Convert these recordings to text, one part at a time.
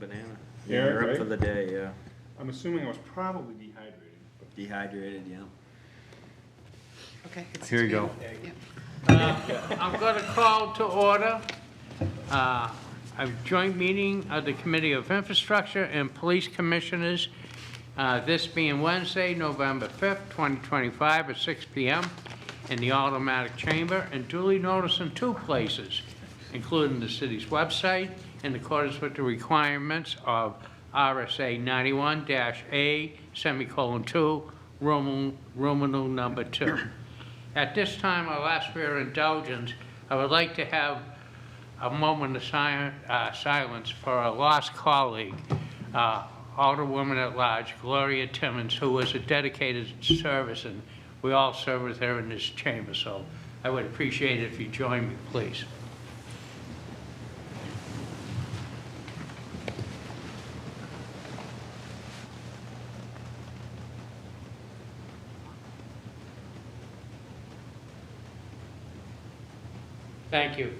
banana. Yeah, You're up right? for the day, yeah. I'm assuming I was probably dehydrated. But Dehydrated, yeah. Okay. it's Here you go. Yeah. I'm going to call to order a joint meeting of the Committee of Infrastructure and Police Commissioners, this being Wednesday, November 5th, 2025, at 6 p.m. in the Automatic Chamber, and duly noticed in 2 places, including the city's website, in accordance with the requirements of RSA 91-A:2, Roman number 2. At this time, I'll ask for your indulgence. I would like to have a moment of silence for a lost colleague, Alderwoman at Large, Gloria Timmons, who was a dedicated service, and we all serve with her in this chamber, so I would appreciate it if you join me, please. Thank you.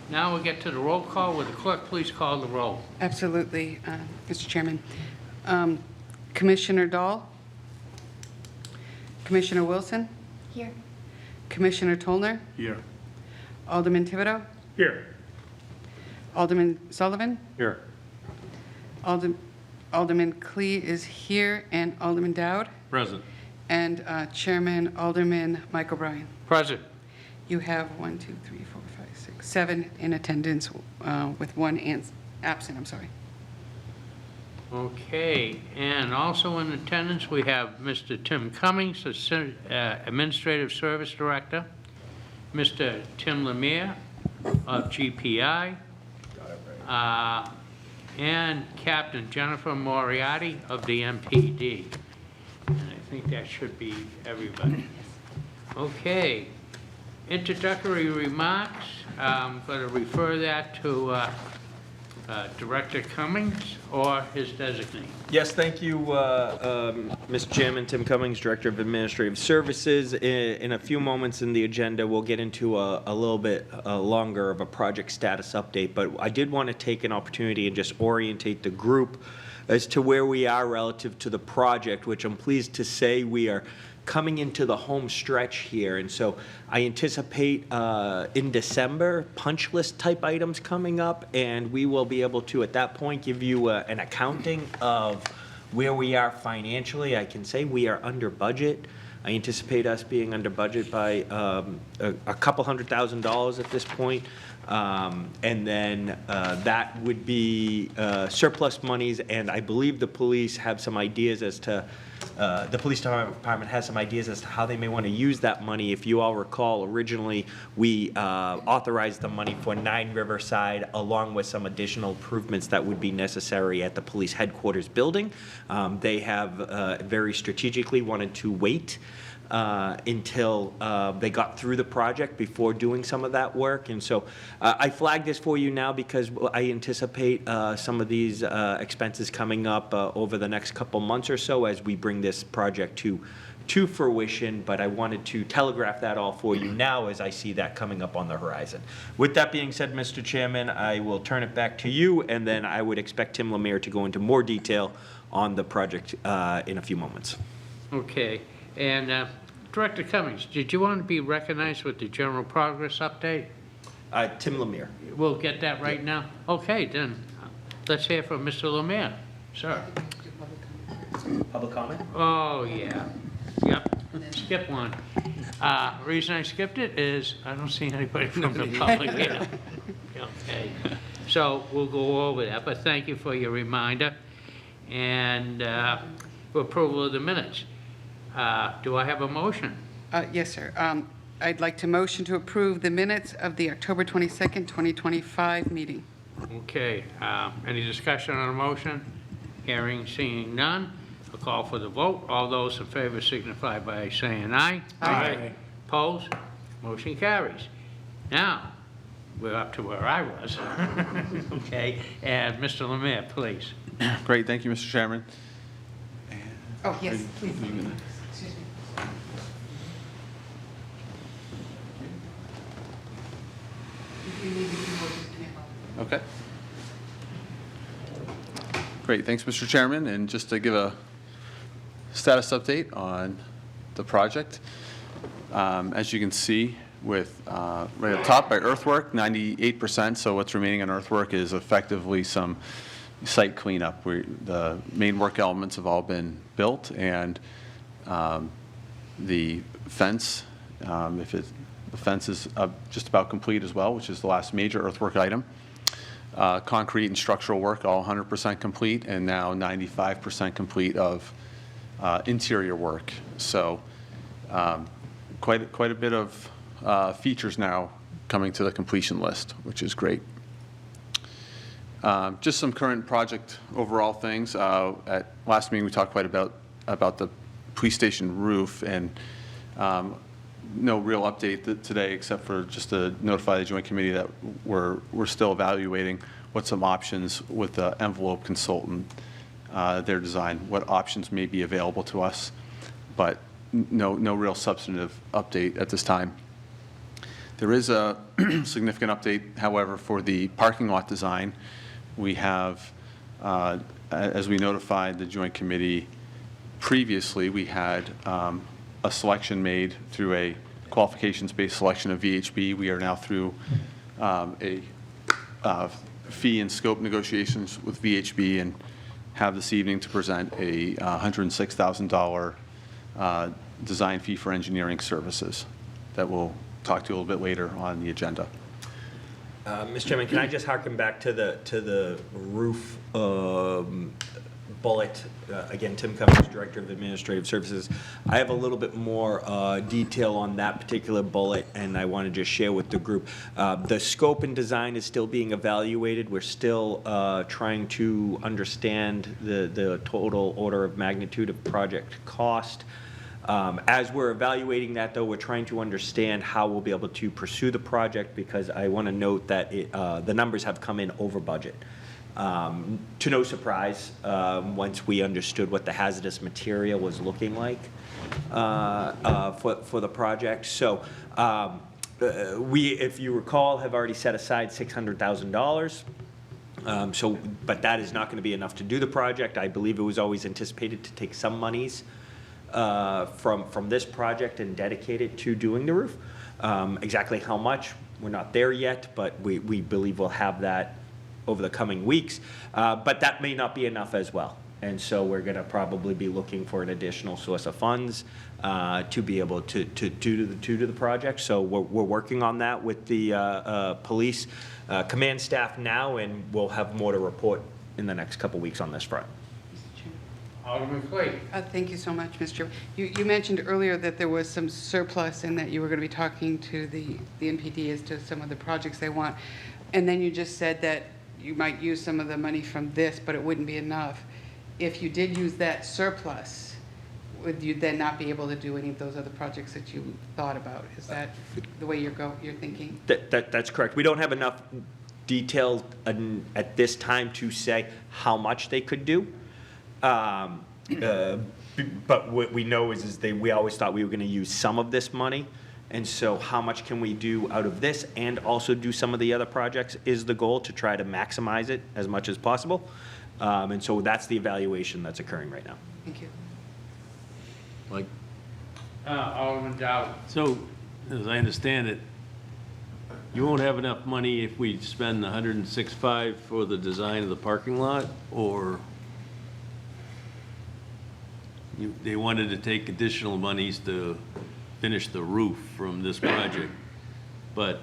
Now we get to the roll call. Would the clerk please call the roll? Absolutely, Mr. Chairman. Commissioner Dahl? Commissioner Wilson? Here. Commissioner Tollner? Here. Alderman Thibodeau? Here. Alderman Sullivan? Here. Alderman Clee is here, and Alderman Dowd? Present. And Chairman Alderman Mike O'Brien. Present. You have 1, 2, 3, 4, 5, 6, 7 in attendance with 1 absent, I'm sorry. Okay, and also in attendance, we have Mr. Tim Cummings, Administrative Service Director, Mr. Tim Lemire of GPI, and Captain Jennifer Moriarty of the MPD. And I think that should be everybody. Okay, introductory remarks. I'm going to refer that to Director Cummings or his designee. Yes, thank you, Mr. Chairman. Tim Cummings, Director of Administrative Services. In a few moments in the agenda, we'll get into a little bit longer of a project status update, but I did want to take an opportunity and just orientate the group as to where we are relative to the project, which I'm pleased to say we are coming into the home stretch here. And so I anticipate in December punch list type items coming up, and we will be able to at that point give you an accounting of where we are financially. I can say we are under budget. I anticipate us being under budget by a couple $100,000 at this point. And then that would be surplus monies, and I believe the police have some ideas as to the police department has some ideas as to how they may want to use that money. If you all recall, originally we authorized the money for 9 Riverside, along with some additional improvements that would be necessary at the police headquarters building. They have very strategically wanted to wait until they got through the project before doing some of that work. And so I flagged this for you now because I anticipate some of these expenses coming up over the next couple months or so as we bring this project to fruition, but I wanted to telegraph that all for you now as I see that coming up on the horizon. With that being said, Mr. Chairman, I will turn it back to you, and then I would expect Tim Lemire to go into more detail on the project in a few moments. Okay, and Director Cummings, did you want to be recognized with the general progress update? Tim Lemire. We'll get that right now? Okay, then let's hear from Mr. Lemire. Sir. Public comment? Oh, yeah. Yep. Skip one. Reason I skipped it is I don't see anybody from the public here. Okay. So we'll go over that, but thank you for your reminder. And for approval of the minutes. Do I have a motion? Yes, sir. I'd like to motion to approve the minutes of the October 22nd, 2025 meeting. Okay. Any discussion on the motion? Hearing, seeing none. I'll call for the vote. All those in favor signify by saying aye. Aye. Opposed? Motion carries. Now, we're up to where I was. Okay. And Mr. Lemire, please. Great, thank you, Mr. Chairman. Oh, yes, please. you need me to, we'll just give me a call. Okay. Great, thanks, Mr. Chairman. And just to give a status update on the project, as you can see with right up top by earthwork, 98%. So what's remaining on earthwork is effectively some site cleanup. The main work elements have all been built, and the fence, the fence is just about complete as well, which is the last major earthwork item. Concrete and structural work, all 100% complete, and now 95% complete of interior work. So quite a bit of features now coming to the completion list, which is great. Just some current project overall things. At last meeting, we talked quite about the police station roof, and no real update today except for just to notify the Joint Committee that we're still evaluating what some options with the envelope consultant, their design, what options may be available to us, but no real substantive update at this time. There is a significant update, however, for the parking lot design. We have, as we notified the Joint Committee previously, we had a selection made through a qualifications-based selection of VHB. We are now through a fee and scope negotiations with VHB and have this evening to present a $106,000 design fee for engineering services that we'll talk to you a little bit later on the agenda. Mr. Chairman, can I just harken back to the roof bullet? Again, Tim Cummings, Director of Administrative Services. I have a little bit more detail on that particular bullet, and I want to just share with the group. The scope and design is still being evaluated. We're still trying to understand the total order of magnitude of project cost. As we're evaluating that, though, we're trying to understand how we'll be able to pursue the project, because I want to note that the numbers have come in over budget. To no surprise, once we understood what the hazardous material was looking like for the project. So we, if you recall, have already set aside $600,000. But that is not going to be enough to do the project. I believe it was always anticipated to take some monies from this project and dedicate it to doing the roof. Exactly how much, we're not there yet, but we believe we'll have that over the coming weeks. But that may not be enough as well. And so we're going to probably be looking for an additional source of funds to be able to do the project. So we're working on that with the police command staff now, and we'll have more to report in the next couple weeks on this front. Alderman Clay. Thank you so much, Mr. You mentioned earlier that there was some surplus and that you were going to be talking to the NPD as to some of the projects they want. And then you just said that you might use some of the money from this, but it wouldn't be enough. If you did use that surplus, would you then not be able to do any of those other projects that you thought about? Is that the way you're thinking? That's correct. We don't have enough detail at this time to say how much they could do. But what we know is we always thought we were going to use some of this money. And so how much can we do out of this and also do some of the other projects is the goal, to try to maximize it as much as possible. And so that's the evaluation that's occurring right now. Thank you. Like, Alderman Dow. so, as I understand it, you won't have enough money if we spend the $106,500 for the design of the parking lot, or they wanted to take additional monies to finish the roof from this project. But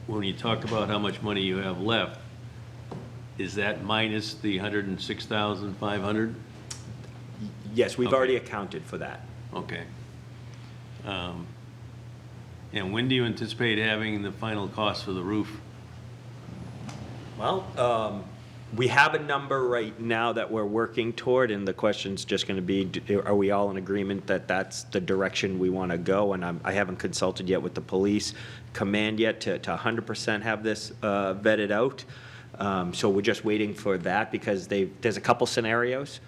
when you talk about how much money you have left, is that minus the $106,500? Yes, we've Okay. already accounted for that. Okay. And when do you anticipate having the final cost for the roof? Well, we have a number right now that we're working toward, and the question's just going to be, are we all in agreement that that's the direction we want to go? And I haven't consulted yet with the police command yet to 100% have this vetted out. So we're just waiting for that, because there's a couple scenarios.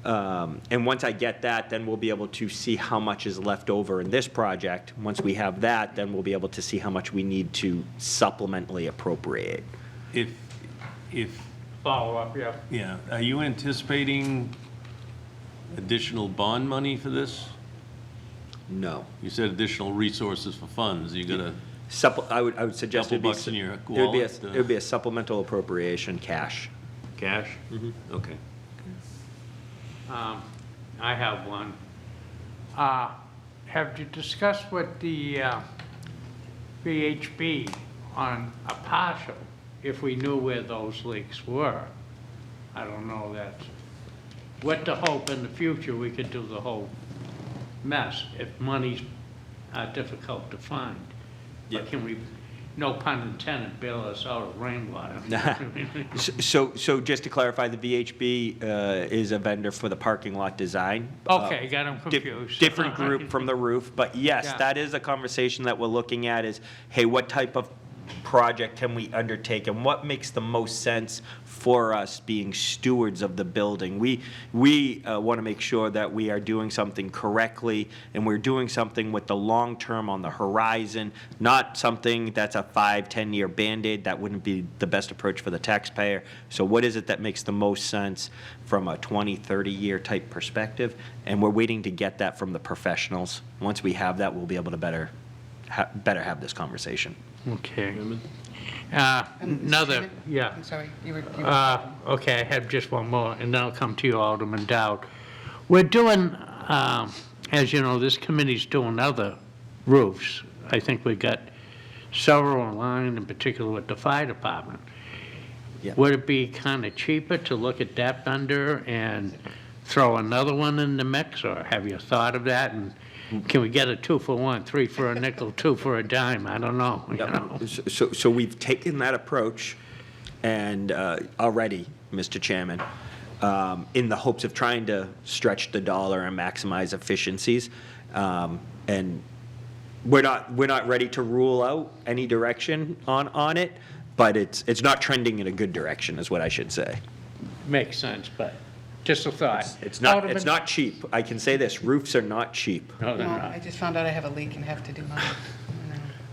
And once I get that, then we'll be able to see how much is left over in this project. Once we have that, then we'll be able to see how much we need to supplementally appropriate. If, Follow up, yeah. yeah, are you anticipating additional bond money for this? No. You said additional resources for funds. You got a I would suggest couple it'd be, bucks in your it would be wallet? it would be a supplemental appropriation, cash. Cash? Okay. I have one. Have you discussed with the VHB on a partial, if we knew where those leaks were? I don't know that. What to hope in the future we could do the whole mess if money's difficult to find. Yeah. But can we, no pun intended, bail us out of rainwater? So just to clarify, the VHB is a vendor for the parking lot design. Okay, got them Di- confused. Different group from the roof, but yes, Yeah. that is a conversation that we're looking at is, hey, what type of project can we undertake and what makes the most sense for us being stewards of the building? We want to make sure that we are doing something correctly and we're doing something with the long term on the horizon, not something that's a 5-10 year Band-Aid. That wouldn't be the best approach for the taxpayer. So what is it that makes the most sense from a 20-30 year type perspective? And we're waiting to get that from the professionals. Once we have that, we'll be able to better have this conversation. Okay. Mr. Another, Chairman? yeah. I'm sorry, you were. Okay, I have just one more, and then I'll come to you, Alderman Dowd. We're doing, as you know, this committee's doing other roofs. I think we got several in line, in particular with the fire department. Yeah. Would it be kind of cheaper to look at that vendor and throw another one in the mix, or have you thought of that? And can we get a 2 for 1, 3 for a nickel, 2 for a dime? I don't know, you know? So we've taken that approach and already, Mr. Chairman, in the hopes of trying to stretch the dollar and maximize efficiencies. And we're not ready to rule out any direction on it, but it's not trending in a good direction is what I should say. Makes sense, but just a thought. It's not Alderman- cheap. I can say this, roofs are not cheap. No, they're No, not. I just found out I have a leak and have to do mine.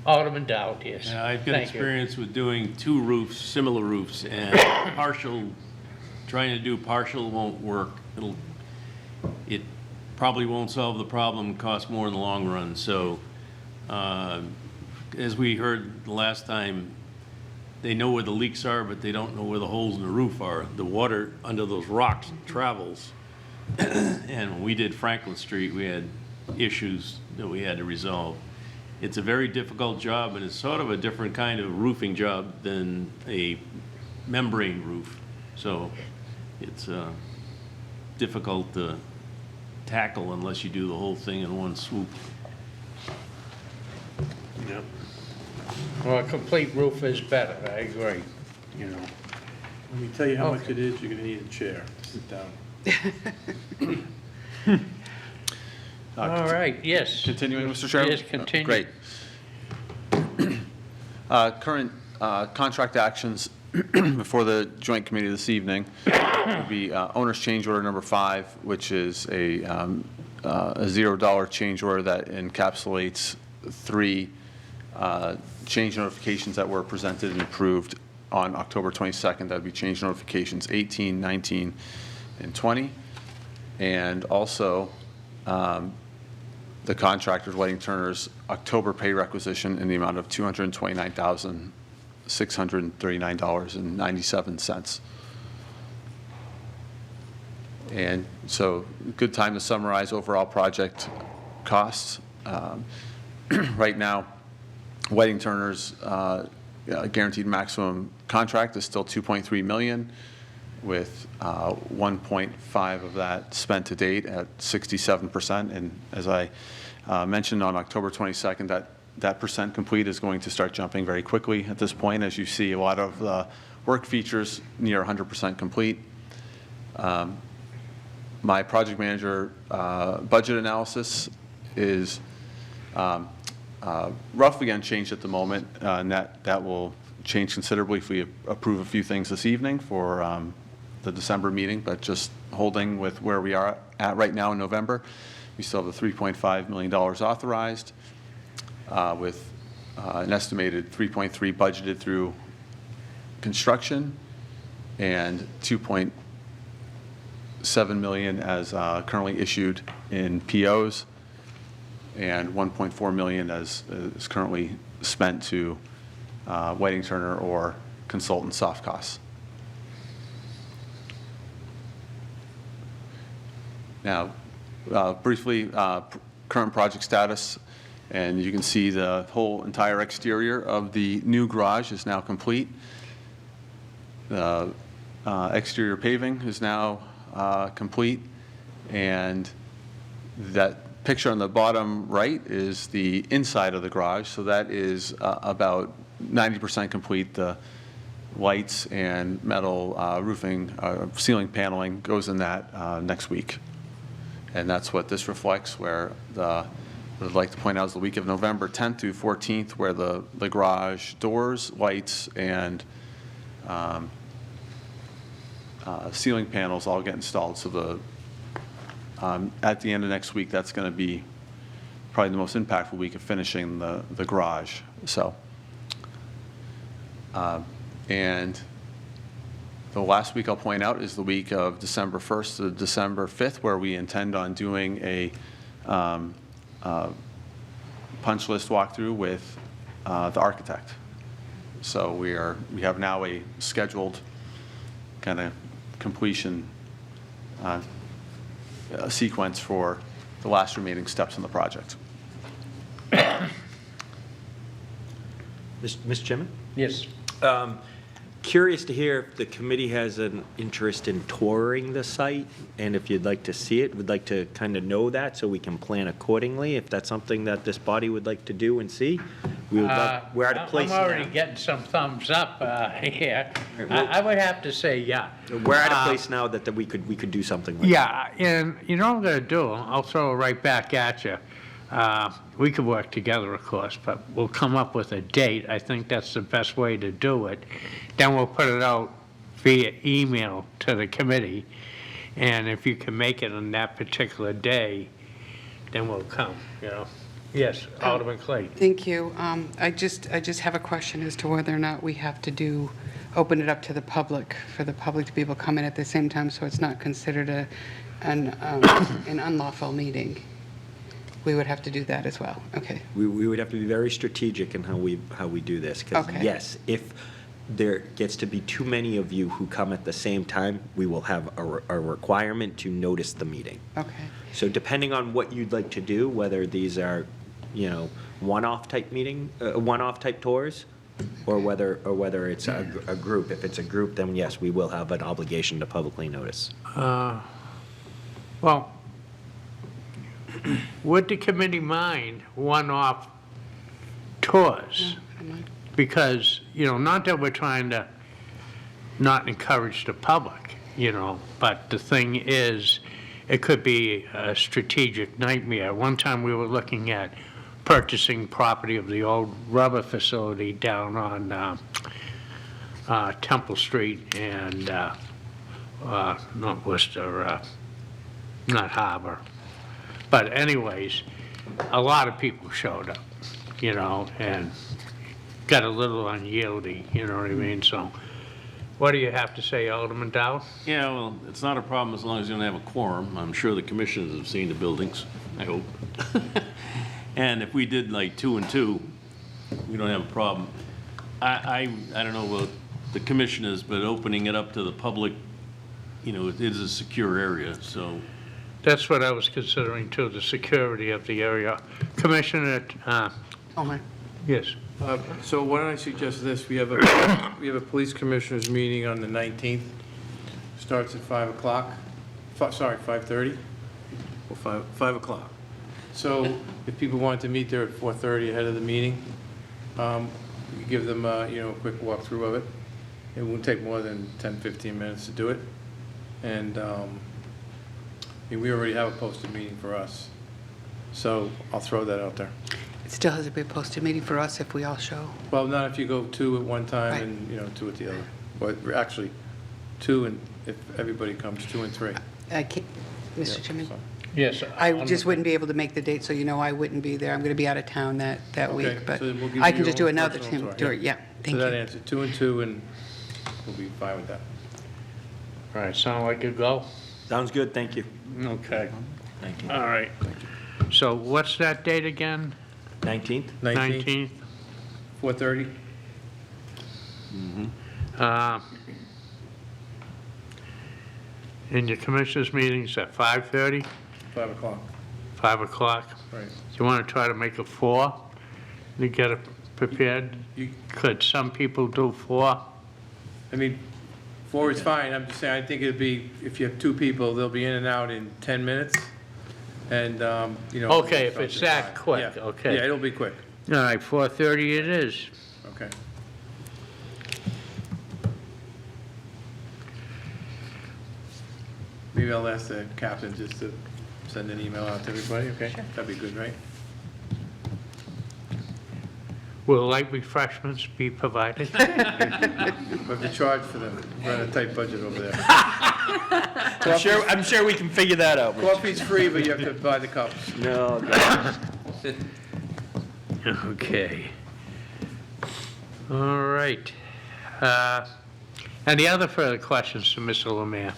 Alderman Dowd, yes. Yeah, I've got Thank you. experience with doing 2 roofs, similar roofs, and trying to do partial won't work. It probably won't solve the problem, cost more in the long run. So, as we heard the last time, they know where the leaks are, but they don't know where the holes in the roof are. The water under those rocks travels. And when we did Franklin Street, we had issues that we had to resolve. It's a very difficult job, and it's sort of a different kind of roofing job than a membrane roof. So it's difficult to tackle unless you do the whole thing in one swoop. Yep. Well, a complete roof is better, I agree, you know. Let me tell you how much Okay. it is, you're gonna need a chair to sit down. All right, yes. Continuing, Mr. Chairman? Yes, continue. Great. Current contract actions before the joint committee this evening would be owner's change order number 5, which is a $0 change order that encapsulates 3 change notifications that were presented and approved on October 22nd. That would be change notifications 18, 19, and 20. And also, the contractor's, Whiting Turner's, October pay requisition in the amount of $229,639.97. And so, good time to summarize overall project costs. Right now, Whiting Turner's guaranteed maximum contract is still $2.3 million, with 1.5 of that spent to date at 67%. And as I mentioned on October 22nd, that percent complete is going to start jumping very quickly at this point, as you see a lot of the work features near 100% complete. My project manager budget analysis is roughly unchanged at the moment, and that will change considerably if we approve a few things this evening for the December meeting, but just holding with where we are at right now in November. We still have the $3.5 million authorized, with an estimated 3.3 budgeted through construction, and 2.7 million as currently issued in POs, and 1.4 million as is currently spent to Whiting Turner or consultant soft costs. Now, briefly, current project status, and you can see the whole entire exterior of the new garage is now complete. The exterior paving is now complete, and that picture on the bottom right is the inside of the garage, so that is about 90% complete. The lights and metal roofing, ceiling paneling goes in that next week. And that's what this reflects, where what I'd like to point out is the week of November 10th through 14th, where the garage doors, lights, and ceiling panels all get installed. So at the end of next week, that's going to be probably the most impactful week of finishing the garage. So, and the last week I'll point out is the week of December 1st to December 5th, where we intend on doing a punch list walkthrough with the architect. So we have now a scheduled kind of completion sequence for the last remaining steps in the project. Mr. Chairman? Yes. Curious to hear if the committee has an interest in touring the site, and if you'd like to see it, would like to kind of know that so we can plan accordingly. If that's something that this body would like to do and see, we're at a place I'm already now. getting some thumbs up here. I would have to say, yeah. We're at a place now that we could do something like that. Yeah, and you know what I'm going to do? I'll throw it right back at you. We could work together, of course, but we'll come up with a date. I think that's the best way to do it. Then we'll put it out via email to the committee, and if you can make it on that particular day, then we'll come, you know. Yes, Alderman Clay. Thank you. I just have a question as to whether or not we have to open it up to the public, for the public to be able to come in at the same time, so it's not considered an unlawful meeting. We would have to do that as well. Okay. We would have to be very strategic in how we do this, because Okay. yes, if there gets to be too many of you who come at the same time, we will have a requirement to notice the meeting. Okay. So depending on what you'd like to do, whether these are, one-off type one-off type tours, or whether it's a group. If it's a group, then yes, we will have an obligation to publicly notice. Well, would the committee mind one-off tours? Because, not that we're trying to not encourage the public, but the thing is, it could be a strategic nightmare. One time we were looking at purchasing property of the old rubber facility down on Temple Street and, not Worcester, not Harbor. But anyways, a lot of people showed up, and got a little unyielding, you know what I mean? So what do you have to say, Alderman Dow? Yeah, well, it's not a problem as long as you don't have a quorum. I'm sure the commissioners have seen the buildings, I hope. And if we did like 2 and 2, we don't have a problem. I don't know about the commissioners, but opening it up to the public, it is a secure area, so. That's what I was considering too, the security of the area. Commissioner, Omer. yes. So why don't I suggest this? We have a police commissioners meeting on the 19th. Starts at 5 o'clock. 5:30? Well, 5 o'clock. So if people wanted to meet there at 4:30 ahead of the meeting, we could give them, a quick walkthrough of it. It won't take more than 10, 15 minutes to do it. And we already have a posted meeting for us. So I'll throw that out there. It still has to be a posted meeting for us if we all show. Well, not if you go 2 at one time Right. and, 2 at the other. But actually, 2 if everybody comes, 2 and 3. Mr. Yeah, Chairman? so- Yes. I just wouldn't be able to make the date, so you know I wouldn't be there. I'm going to be out of town that Okay, week, but so then we'll give I you can your just do own another personal tour. tour, Yeah, thank So that you. answers 2 and 2, and we'll be fine with that. All right, sound like a go? Sounds good, thank you. Okay. Thank you. All right. So what's that date again? 19th? 19th, 4:30? Uh, And your commissioners' meeting's at 5:30, 5 o'clock, 5 o'clock? right. You want to try to make it 4 to get it prepared? You, Could some people do 4? I mean, 4 is fine, I'm just saying, I think it'd be, if you have 2 people, they'll be in and out in 10 minutes, and, you know. Okay, if it's that at 5. quick, Yeah. okay. Yeah, it'll be quick, All right, 4:30 it is. okay. Maybe I'll ask the captain just to send an email out to everybody, okay? That'd be good, right? Will light refreshments be provided? We have to charge for them, we're on a tight budget over there. I'm sure we can figure that out. Coffee's free, but you have to buy the cups. No, Okay. All right. Any other further questions to Mr. Lemire?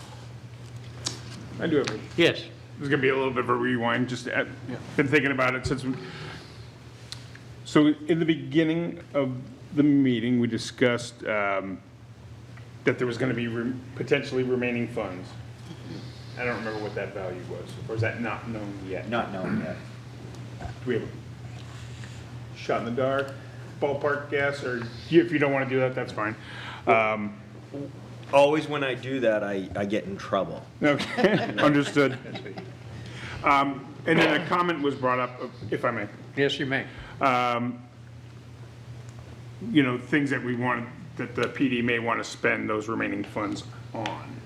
I do have a, Yes. this is gonna be a little bit of a rewind, just, been thinking about it since, so in the beginning of the meeting, we discussed, that there was gonna be potentially remaining funds. I don't remember what that value was, or is that not known yet? not known yet. Do we have a shot in the dark, ballpark guess, or if you don't wanna do that, that's fine. Always when I do that, I get in trouble. Okay, understood. And then a comment was brought up, if I may. Yes, you may. You know, things that we want, that the PD may want to spend those remaining funds on.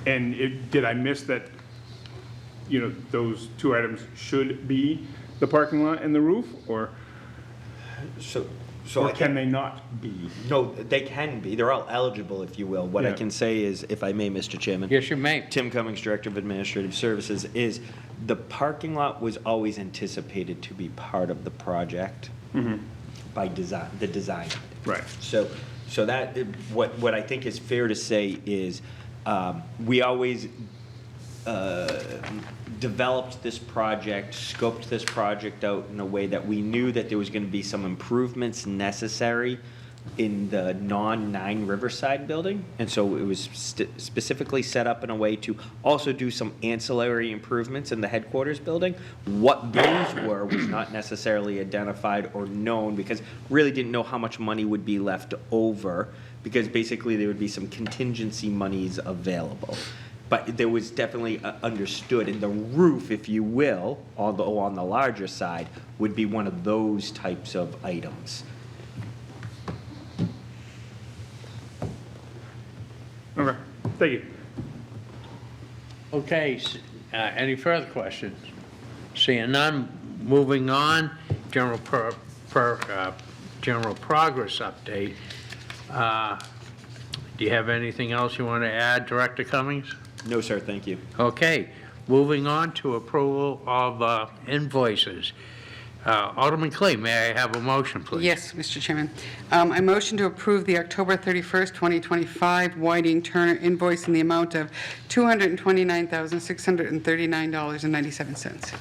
And did I miss that, you know, those 2 items should be the parking lot and the roof, or So I can they not be? No, they can be. They're all eligible, if you will. What I Yeah. can say is, if I may, Mr. Chairman. Yes, you may. Tim Cummings, Director of Administrative Services, is the parking lot was always anticipated to be part of the project by design, the design. Right. So that, what I think is fair to say is, we always developed this project, scoped this project out in a way that we knew that there was going to be some improvements necessary in the non-9 Riverside building. And so it was specifically set up in a way to also do some ancillary improvements in the headquarters building. What those were was not necessarily identified or known, because really didn't know how much money would be left over, because basically there would be some contingency monies available. But there was definitely understood, and the roof, if you will, although on the larger side, would be one of those types of items. Okay, thank you. Okay, any further questions? Seeing none, moving on, general progress update. Do you have anything else you want to add, Director Cummings? No, sir, thank you. Okay, moving on to approval of invoices. Alderman Clay, may I have a motion, please? Yes, Mr. Chairman. I motion to approve the October 31st, 2025 Whiting Turner invoice in the amount of $229,639.97.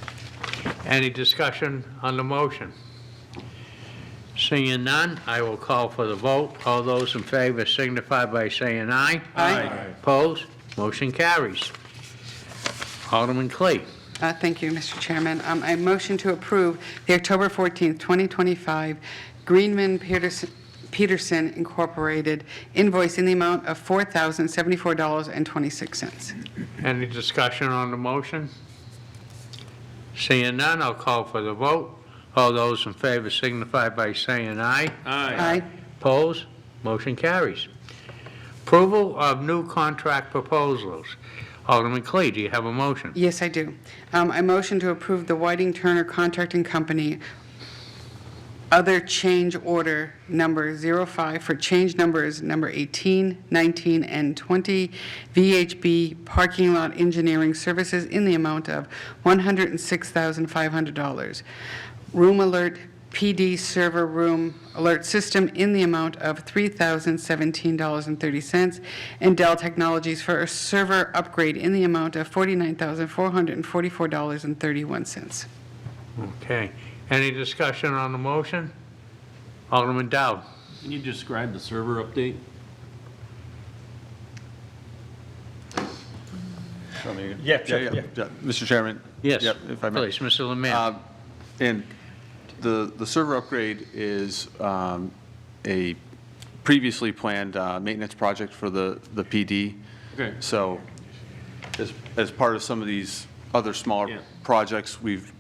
Any discussion on the motion? Seeing none, I will call for the vote. All those in favor signify by saying aye. Aye. Opposed? Motion carries. Alderman Clay. Thank you, Mr. Chairman. I motion to approve the October 14th, 2025 Greenman Peterson Incorporated invoice in the amount of $4,074.26. Any discussion on the motion? Seeing none, I'll call for the vote. All those in favor signify by saying aye. Aye. Opposed? Motion carries. Approval of new contract proposals. Alderman Clay, do you have a motion? Yes, I do. I motion to approve the Whiting Turner Contracting Company other change order number 05 for change numbers number 18, 19, and 20, VHB parking lot engineering services in the amount of $106,500. Room Alert PD server room alert system in the amount of $3,017.30, and Dell Technologies for a server upgrade in the amount of $49,444.31. Okay. Any discussion on the motion? Alderman Dowd? Can you describe the server update? Yeah, sure, Yeah. Mr. Chairman? Yes, Yep, if I may. please, Mr. Lemire. And the server upgrade is a previously planned maintenance project for the PD. Okay. So as part of some of these other smaller Yeah. projects, we've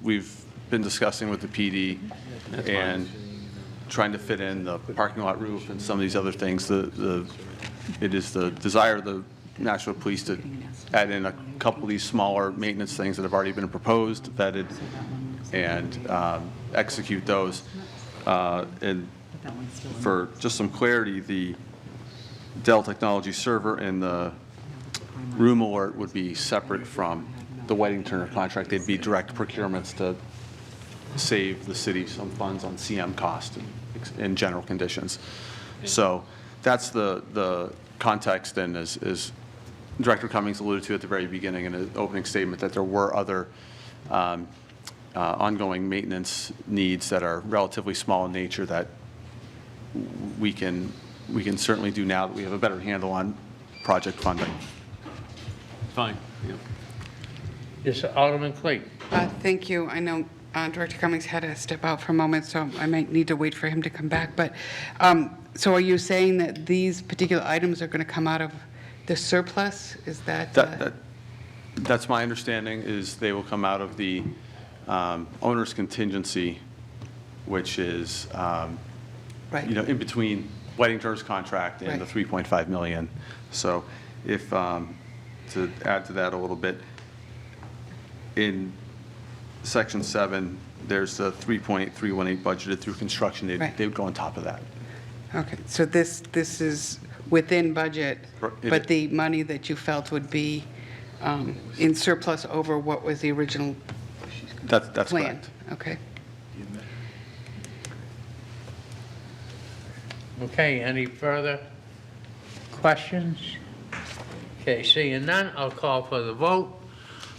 been discussing with the PD and trying to fit in the parking lot roof and some of these other things. It is the desire of the Nashville Police to add in a couple of these smaller maintenance things that have already been proposed, vetted, and execute those. And for just some clarity, the Dell Technologies server and the room alert would be separate from the Whiting Turner contract. They'd be direct procurements to save the city some funds on CM cost and general conditions. So that's the context, and as Director Cummings alluded to at the very beginning in the opening statement, that there were other ongoing maintenance needs that are relatively small in nature that we can certainly do now that we have a better handle on project funding. Fine, yeah. Is Alderman Clegg? Thank you. I know Director Cummings had to step out for a moment, so I might need to wait for him to come back. But, so are you saying that these particular items are going to come out of the surplus? Is that? That's my understanding, is they will come out of the owner's contingency, which is, Right. in between Whiting Turner's contract and the Right. $3.5 million. So if, to add to that a little bit, in Section 7, there's the 3.318 budgeted through construction. Right. They would go on top of that. Okay, so this is within budget, It- but the money that you felt would be in surplus over what was the original That's plan? correct. Okay. Okay, any further questions? Okay, seeing none, I'll call for the vote.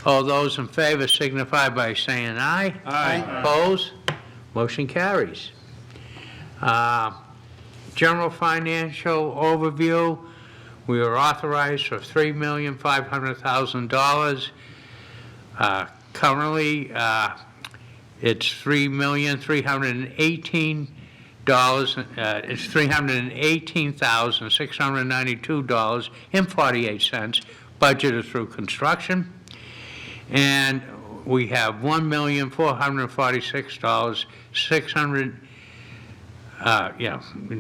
All those in favor signify by saying aye. Aye. Opposed? Motion carries. General financial overview, we are authorized for $3,500,000. Currently, it's $3,318,000. It's $318,692.48 budgeted through construction. And we have $1,446,600.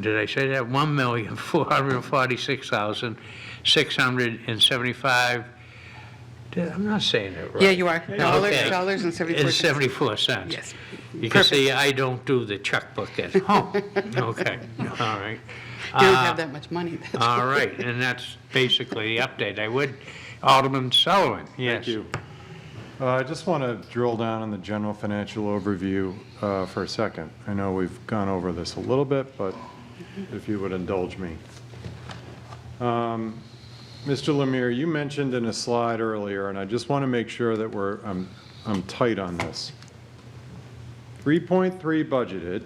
Did I say that? $1,446,675. I'm not saying it right. Yeah, you are. Okay. Dollars and 74 It's cents. 74 cents. Yes. You can see I don't do the checkbook at home. Okay, all right. You don't have that much money. that's All why. right, and that's basically the update. I would, Alderman Sullivan, yes. Thank you. I just want to drill down on the general financial overview for a second. I know we've gone over this a little bit, but if you would indulge me. Mr. Lemire, you mentioned in a slide earlier, and I just want to make sure that I'm tight on this. 3.3 budgeted,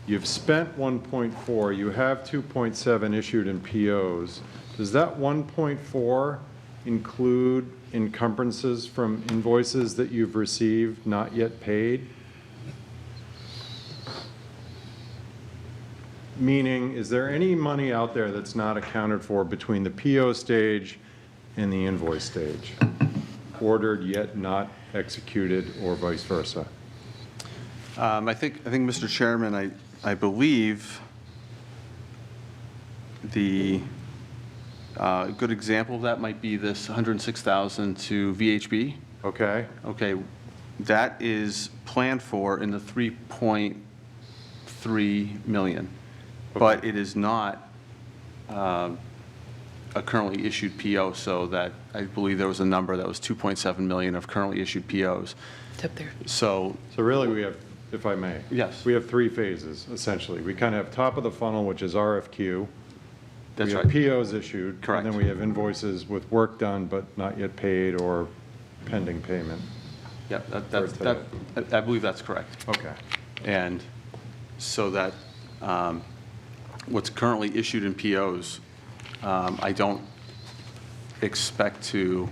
you've spent 1.4, you have 2.7 issued in POs. Does that 1.4 include encumbrances from invoices that you've received, not yet paid? Meaning, is there any money out there that's not accounted for between the PO stage and the invoice stage? Ordered yet not executed, or vice versa? I think, Mr. Chairman, I believe the good example of that might be this 106,000 to VHB. Okay? Okay, that is planned for in the 3.5 2.3 million, but it is not a currently issued PO, so that, I believe there was a number that was 2.7 million of currently issued POs. It's up there. So, So really, we have, if I may. Yes. We have 3 phases, essentially. We kind of have top of the funnel, which is RFQ. that's We right. have POs issued. Correct. And then we have invoices with work done but not yet paid or pending payment. Yeah, For I believe that's correct. Okay. And so that, what's currently issued in POs, I don't expect to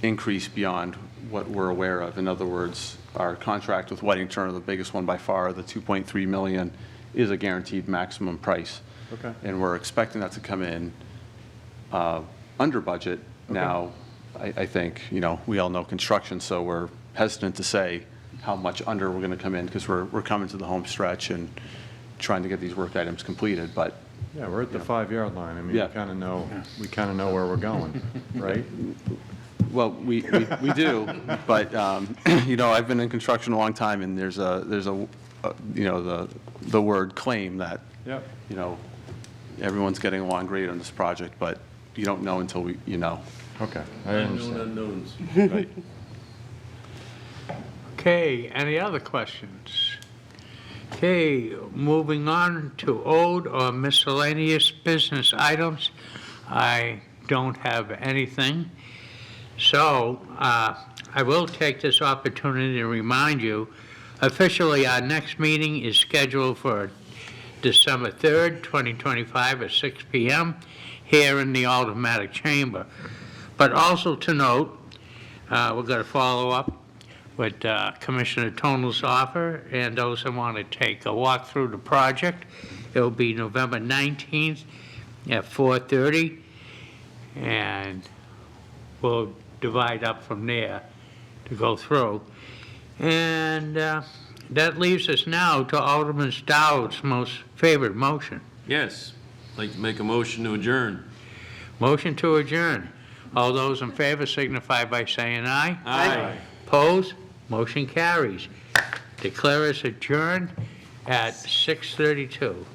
increase beyond what we're aware of. In other words, our contract with Whiting Turner, the biggest one by far, the 2.3 million, is a guaranteed maximum price. Okay. And we're expecting that to come in under budget. Now, I think, we all know construction, so we're hesitant to say how much under we're going to come in, because we're coming to the home stretch and trying to get these work items completed, but Yeah, we're at the 5-yard line. I mean, Yeah. we kind of know where we're going, right? well, we do, but, I've been in construction a long time, and there's the word claim that, Yep. everyone's getting along great on this project, but you don't know until you know. Okay, I Unknown understand. unknowns. Right. Okay, any other questions? Okay, moving on to old or miscellaneous business items. I don't have anything. So I will take this opportunity to remind you, officially, our next meeting is scheduled for December 3rd, 2025 at 6 p.m. here in the Automatic Chamber. But also to note, we're going to follow up with Commissioner Tonal's offer, and those that want to take a walk through the project. It'll be November 19th at 4:30, and we'll divide up from there to go through. And that leaves us now to Alderman Dowd's most favorite motion. Yes, I'd like to make a motion to adjourn. Motion to adjourn. All those in favor signify by saying aye. Aye. Opposed? Motion carries. Declare us adjourned at 6:32.